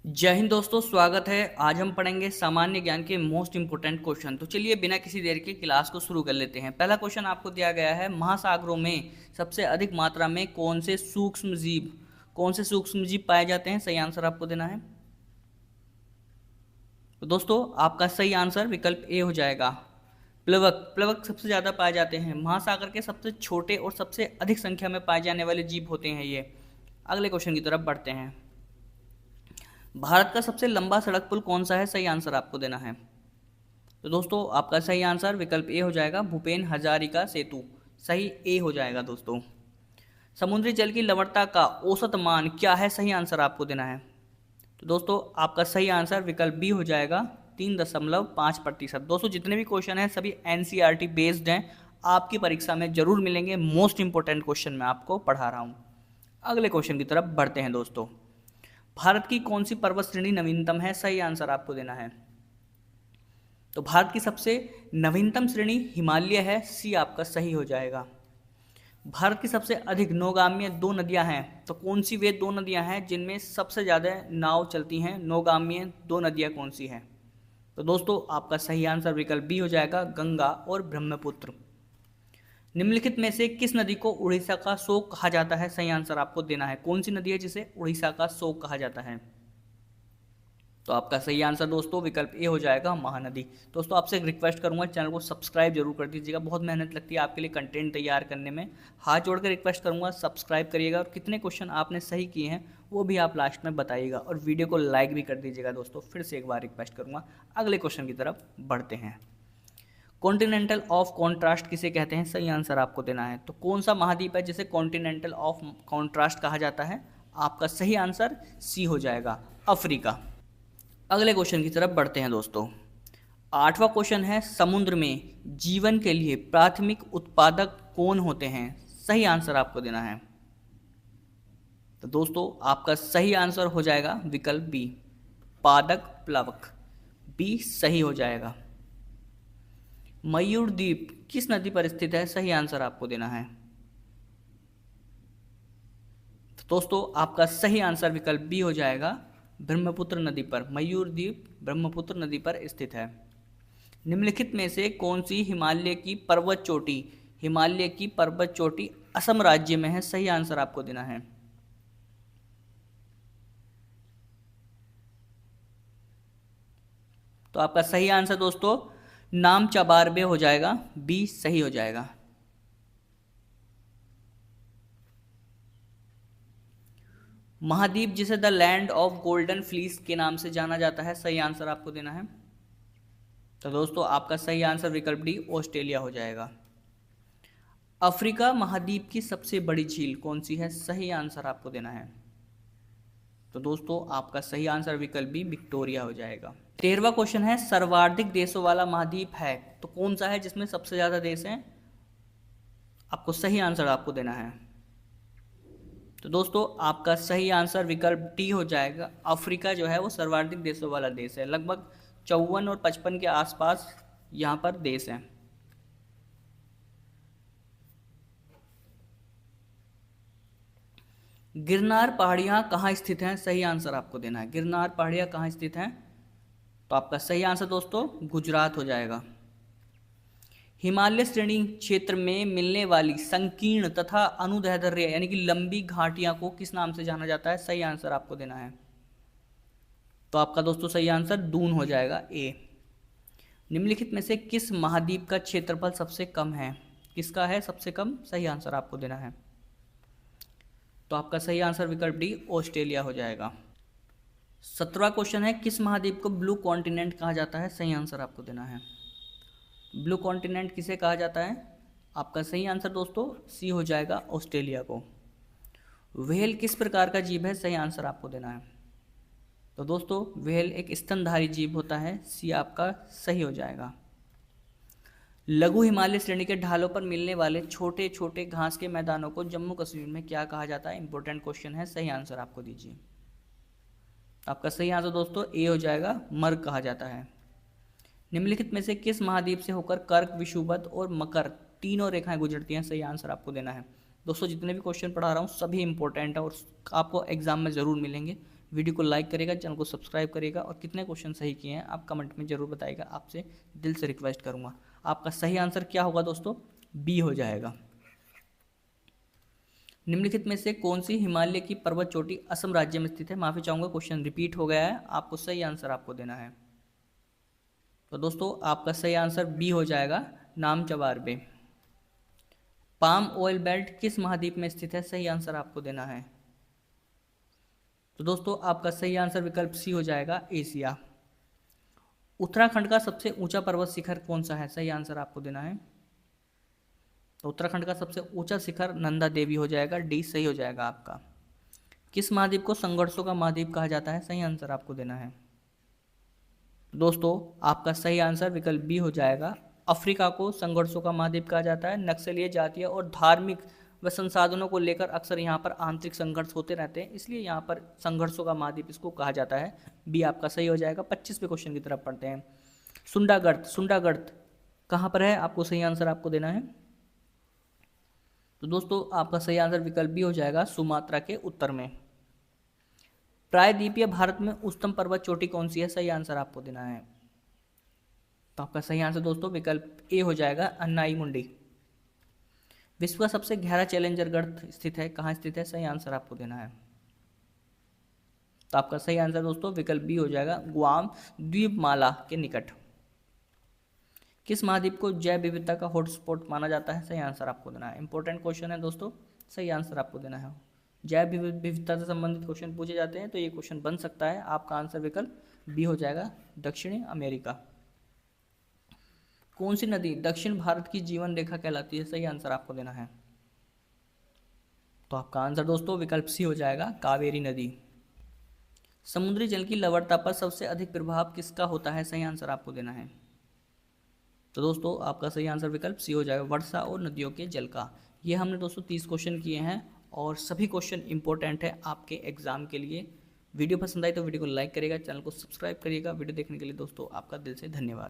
जय हिंद दोस्तों, स्वागत है। आज हम पढ़ेंगे सामान्य ज्ञान के मोस्ट इंपोर्टेंट क्वेश्चन। तो चलिए बिना किसी देर के क्लास को शुरू कर लेते हैं। पहला क्वेश्चन आपको दिया गया है, महासागरों में सबसे अधिक मात्रा में कौन से सूक्ष्म जीव पाए जाते हैं? सही आंसर आपको देना है। तो दोस्तों आपका सही आंसर विकल्प ए हो जाएगा, प्लवक। प्लवक सबसे ज़्यादा पाए जाते हैं। महासागर के सबसे छोटे और सबसे अधिक संख्या में पाए जाने वाले जीव होते हैं ये। अगले क्वेश्चन की तरफ बढ़ते हैं। भारत का सबसे लंबा सड़क पुल कौन सा है? सही आंसर आपको देना है। तो दोस्तों आपका सही आंसर विकल्प ए हो जाएगा, भूपेन हजारिका सेतु। सही ए हो जाएगा दोस्तों। समुद्री जल की लवणता का औसत मान क्या है? सही आंसर आपको देना है। तो दोस्तों आपका सही आंसर विकल्प बी हो जाएगा, 3.5%। दोस्तों जितने भी क्वेश्चन हैं सभी एनसीईआरटी बेस्ड हैं, आपकी परीक्षा में जरूर मिलेंगे। मोस्ट इंपोर्टेंट क्वेश्चन मैं आपको पढ़ा रहा हूँ। अगले क्वेश्चन की तरफ बढ़ते हैं दोस्तों। भारत की कौन सी पर्वत श्रेणी नवीनतम है? सही आंसर आपको देना है। तो भारत की सबसे नवीनतम श्रेणी हिमालय है। सी आपका सही हो जाएगा। भारत की सबसे अधिक नौगाम्य दो नदियां हैं, तो कौन सी वे दो नदियां हैं जिनमें सबसे ज़्यादा नाव चलती हैं? नौगाम्य दो नदियां कौन सी हैं? तो दोस्तों आपका सही आंसर विकल्प बी हो जाएगा, गंगा और ब्रह्मपुत्र। निम्नलिखित में से किस नदी को उड़ीसा का शोक कहा जाता है? सही आंसर आपको देना है। कौन सी नदी है जिसे उड़ीसा का शोक कहा जाता है? तो आपका सही आंसर दोस्तों विकल्प ए हो जाएगा, महानदी। दोस्तों आपसे एक रिक्वेस्ट करूंगा, चैनल को सब्सक्राइब जरूर कर दीजिएगा। बहुत मेहनत लगती है आपके लिए कंटेंट तैयार करने में। हाथ जोड़कर रिक्वेस्ट करूंगा, सब्सक्राइब करिएगा और कितने क्वेश्चन आपने सही किए हैं वो भी आप लास्ट में बताइएगा, और वीडियो को लाइक भी कर दीजिएगा दोस्तों। फिर से एक बार रिक्वेस्ट करूंगा। अगले क्वेश्चन की तरफ बढ़ते हैं। कॉन्टिनेंटल ऑफ कॉन्ट्रास्ट किसे कहते हैं? सही आंसर आपको देना है। तो कौन सा महाद्वीप है जिसे कॉन्टिनेंटल ऑफ कॉन्ट्रास्ट कहा जाता है? आपका सही आंसर सी हो जाएगा, अफ्रीका। अगले क्वेश्चन की तरफ बढ़ते हैं दोस्तों। आठवां क्वेश्चन है, समुद्र में जीवन के लिए प्राथमिक उत्पादक कौन होते हैं? सही आंसर आपको देना है। तो दोस्तों आपका सही आंसर हो जाएगा विकल्प बी, पादक प्लवक। बी सही हो जाएगा। मयूर द्वीप किस नदी पर स्थित है? सही आंसर आपको देना है। तो दोस्तों आपका सही आंसर विकल्प बी हो जाएगा, ब्रह्मपुत्र नदी पर। मयूर द्वीप ब्रह्मपुत्र नदी पर स्थित है। निम्नलिखित में से कौन सी हिमालय की पर्वत चोटी असम राज्य में है? सही आंसर आपको देना है। तो आपका सही आंसर दोस्तों नामचाबारबे हो जाएगा। बी सही हो जाएगा। महाद्वीप जिसे the land of golden fleece के नाम से जाना जाता है? सही आंसर आपको देना है। तो दोस्तों आपका सही आंसर विकल्प डी, ऑस्ट्रेलिया हो जाएगा। अफ्रीका महाद्वीप की सबसे बड़ी झील कौन सी है? सही आंसर आपको देना है। तो दोस्तों आपका सही आंसर विकल्प बी, विक्टोरिया हो जाएगा। 13वां क्वेश्चन है, सर्वाधिक देशों वाला महाद्वीप है तो कौन सा है जिसमें सबसे ज्यादा देश हैं? आपको सही आंसर आपको देना है। तो दोस्तों आपका सही आंसर विकल्प डी हो जाएगा। अफ्रीका जो है वो सर्वाधिक देशों वाला देश है। लगभग 54 और 55 के आसपास यहाँ पर देश हैं। गिरनार पहाड़ियाँ कहाँ स्थित हैं? सही आंसर आपको देना है। गिरनार पहाड़ियाँ कहाँ स्थित हैं? तो आपका सही आंसर दोस्तों गुजरात हो जाएगा। हिमालय श्रेणी क्षेत्र में मिलने वाली संकीर्ण तथा अनुदैर्ध्य यानी कि लंबी घाटियां को किस नाम से जाना जाता है? सही आंसर आपको देना है। तो आपका दोस्तों सही आंसर दून हो जाएगा, ए। निम्नलिखित में से किस महाद्वीप का क्षेत्रफल सबसे कम है? किसका है सबसे कम? सही आंसर आपको देना है। तो आपका सही आंसर विकल्प डी, ऑस्ट्रेलिया हो जाएगा। 17वां क्वेश्चन है, किस महाद्वीप को ब्लू कॉन्टिनेंट कहा जाता है? सही आंसर आपको देना है। ब्लू कॉन्टिनेंट किसे कहा जाता है? आपका सही आंसर दोस्तों सी हो जाएगा, ऑस्ट्रेलिया को। व्हेल किस प्रकार का जीव है? सही आंसर आपको देना है। तो दोस्तों व्हेल एक स्तनधारी जीव होता है। सी आपका सही हो जाएगा। लघु हिमालय श्रेणी के ढालों पर मिलने वाले छोटे छोटे घास के मैदानों को जम्मू कश्मीर में क्या कहा जाता है? इंपॉर्टेंट क्वेश्चन है, सही आंसर आपको दीजिए। आपका सही आंसर दोस्तों ए हो जाएगा, मर्ग कहा जाता है। निम्नलिखित में से किस महाद्वीप से होकर कर्क, विषुवत और मकर तीनों रेखाएं गुजरती हैं? सही आंसर आपको देना है। दोस्तों जितने भी क्वेश्चन पढ़ा रहा हूँ सभी इंपॉर्टेंट है और आपको एग्जाम में ज़रूर मिलेंगे। वीडियो को लाइक करेगा, चैनल को सब्सक्राइब करेगा और कितने क्वेश्चन सही किए हैं आप कमेंट में जरूर बताइएगा। आपसे दिल से रिक्वेस्ट करूँगा। आपका सही आंसर क्या होगा दोस्तों? बी हो जाएगा। निम्नलिखित में से कौन सी हिमालय की पर्वत चोटी असम राज्य में स्थित है? माफी चाहूंगा, क्वेश्चन रिपीट हो गया है, आपको सही आंसर आपको देना है। तो दोस्तों आपका सही आंसर बी हो जाएगा, नामचवारबे। पाम ऑयल बेल्ट किस महाद्वीप में स्थित है? सही आंसर आपको देना है। तो दोस्तों आपका सही आंसर विकल्प सी हो जाएगा, एशिया। उत्तराखंड का सबसे ऊंचा पर्वत शिखर कौन सा है? सही आंसर आपको देना है। तो उत्तराखंड का सबसे ऊंचा शिखर नंदा देवी हो जाएगा, डी सही हो जाएगा आपका। किस महाद्वीप को संघर्षों का महाद्वीप कहा जाता है? सही आंसर आपको देना है। दोस्तों आपका सही आंसर विकल्प बी हो जाएगा, अफ्रीका को संघर्षों का महाद्वीप कहा जाता है। नक्सलीय, जातीय और धार्मिक व संसाधनों को लेकर अक्सर यहाँ पर आंतरिक संघर्ष होते रहते हैं, इसलिए यहाँ पर संघर्षों का महाद्वीप इसको कहा जाता है। बी आपका सही हो जाएगा। 25वें क्वेश्चन की तरफ पढ़ते हैं। सुंडागर्त कहाँ पर है? आपको सही आंसर आपको देना है। तो दोस्तों आपका सही आंसर विकल्प बी हो जाएगा, सुमात्रा के उत्तर में। प्रायद्वीपीय भारत में उच्चतम पर्वत चोटी कौन सी है? सही आंसर आपको देना है। तो आपका सही आंसर दोस्तों विकल्प ए हो जाएगा, अन्नाई मुंडी। विश्व का सबसे गहरा चैलेंजर गर्त स्थित है, कहाँ स्थित है? सही आंसर आपको देना है। तो आपका सही आंसर दोस्तों विकल्प बी हो जाएगा, गुआम द्वीपमाला के निकट। किस महाद्वीप को जैव विविधता का हॉटस्पॉट माना जाता है? सही आंसर आपको देना है। इंपॉर्टेंट क्वेश्चन है दोस्तों, सही आंसर आपको देना है। जैव विविधता से संबंधित क्वेश्चन पूछे जाते हैं तो ये क्वेश्चन बन सकता है। आपका आंसर विकल्प बी हो जाएगा, दक्षिणी अमेरिका। कौन सी नदी दक्षिण भारत की जीवन रेखा कहलाती है? सही आंसर आपको देना है। तो आपका आंसर दोस्तों विकल्प सी हो जाएगा, कावेरी नदी। समुद्री जल की लवणता पर सबसे अधिक प्रभाव किसका होता है? सही आंसर आपको देना है। तो दोस्तों आपका सही आंसर विकल्प सी हो जाएगा, वर्षा और नदियों के जल का। ये हमने दोस्तों 30 क्वेश्चन किए हैं और सभी क्वेश्चन इंपॉर्टेंट है आपके एग्जाम के लिए। वीडियो पसंद आई तो वीडियो को लाइक करिएगा, चैनल को सब्सक्राइब करिएगा। वीडियो देखने के लिए दोस्तों आपका दिल से धन्यवाद।